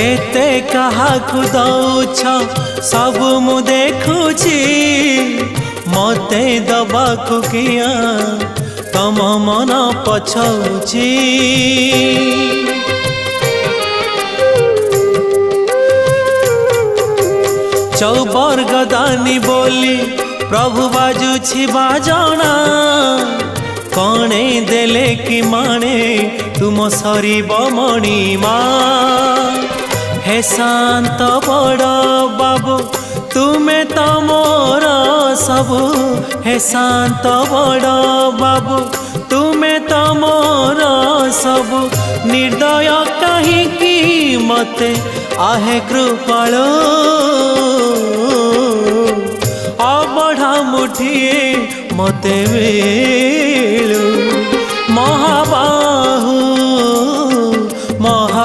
केते काहाकु दौछ सब मु देखुची मते दबाकु किया तम मन पछौची। चौबर गदानी बोली प्रभु बाजुछि बाजना कणे देले कि माने तुम सरीब मणिमा। हे शांत बड़ बाबू तुमे तो मोर सबु। हे शांत बड़ बाबू तुमे तो मोर सबु। निर्दय कहिकी मते आहे कृपालो अबढ़ा मुठिए मते मिलू महाबाहू